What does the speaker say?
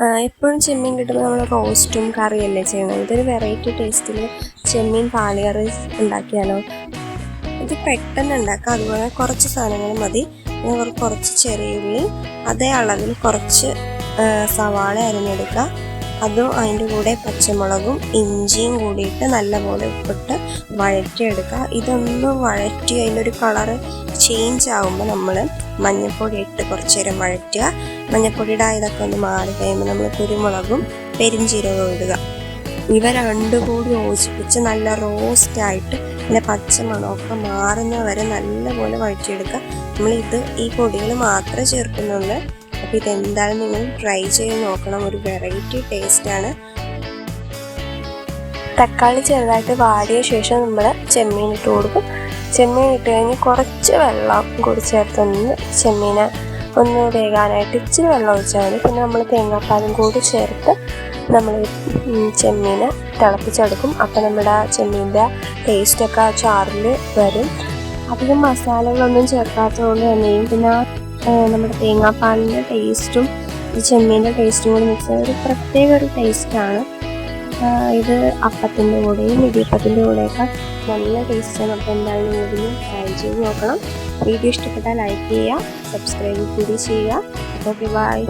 എപ്പോഴും ചെമ്മീൻ കിട്ടുമ്പോൾ നമ്മൾ റോസ്റ്റും കറിയല്ലേ ചെയ്യണം. ഇതൊരു വെറൈറ്റി ടേസ്റ്റിൽ ചെമ്മീൻ പാളികറി ഉണ്ടാക്കിയാലോ. ഇത് പെട്ടെന്ന് ഉണ്ടാക്കാം. അതുപോലെ കുറച്ച് സാധനങ്ങൾ മതി. കുറച്ച് ചെറിയുള്ളി, അതേ അളവിൽ കുറച്ച് സവാള അരിഞ്ഞെടുക്കുക. അതും അതിൻ്റെ കൂടെ പച്ചമുളകും ഇഞ്ചിയും കൂടിയിട്ട് നല്ലപോലെ ഉപ്പിട്ട് വഴറ്റിയെടുക്കുക. ഇതൊന്ന് വഴറ്റി അതിൻ്റെ കളറ് ചേഞ്ച് ആകുമ്പോൾ നമ്മൾ മഞ്ഞൾപ്പൊടി ഇട്ട് കുറച്ച് നേരം വഴറ്റുക. മഞ്ഞൾപ്പൊടിയുടെ ഇതൊക്കെ ഒന്ന് മാറി കഴിയുമ്പോൾ നമ്മൾ കുരുമുളകും പെരിഞ്ചീരകവും ഇടുക. ഇവ രണ്ടും കൂടി യോജിപ്പിച്ച് നല്ല റോസ്റ്റായിട്ട് ഇതിൻ്റെ പച്ചമണമൊക്കെ മാറുന്ന വരെ നല്ലപോലെ വഴറ്റിയെടുക്കുക. ഈ പൊടികൾ മാത്രമേ ചേർക്കുന്നുള്ളൂ. അപ്പോൾ ഇതെന്തായാലും നിങ്ങൾ ട്രൈ ചെയ്ത് നോക്കണം. ഒരു വെറൈറ്റി ടേസ്റ്റാണ്. തക്കാളി ചെറുതായിട്ട് വാടിയ ശേഷം നമ്മൾ ചെമ്മീൻ ഇട്ട് കൊടുക്കും. ചെമ്മീൻ ഇട്ട് കഴിഞ്ഞ് കുറച്ച് വെള്ളം കൂടി ചേർത്തൊന്ന് ചെമ്മീനെ ഒന്ന് വേകാനായിട്ട് ഇച്ചിരി വെള്ളം ഒഴിച്ചാൽ മതി. പിന്നെ നമ്മൾ തേങ്ങാപ്പാലും കൂടി ചേർത്ത് നമ്മൾ ചെമ്മീനെ തിളപ്പിച്ചെടുക്കും. അപ്പോൾ നമ്മുടെ ചെമ്മീൻ്റെ ടേസ്റ്റൊക്കെ ആ ചാറിൽ വരും. അധികം മസാലകളൊന്നും ചേർക്കാത്തതുകൊണ്ട് തന്നെയും പിന്നെ നമ്മുടെ തേങ്ങാപ്പാലിൻ്റെ ടേസ്റ്റും ഈ ചെമ്മീൻ്റെ ടേസ്റ്റും കൂടി മിക്സ് ചെയ്ത് ഒരു പ്രത്യേക ഒരു ടേസ്റ്റാണ്. ഇത് അപ്പത്തിൻ്റെ കൂടെയും ഇടിയപ്പത്തിൻ്റെ കൂടെയൊക്കെ നല്ല ടേസ്റ്റാണ്. അപ്പോൾ എന്തായാലും ഇതിന് ട്രൈ ചെയ്ത് നോക്കണം. വീഡിയോ ഇഷ്ടപ്പെട്ടാൽ ലൈക്ക് ചെയ്യുക, സബ്സ്ക്രൈബ് കൂടി ചെയ്യുക. Okay, by.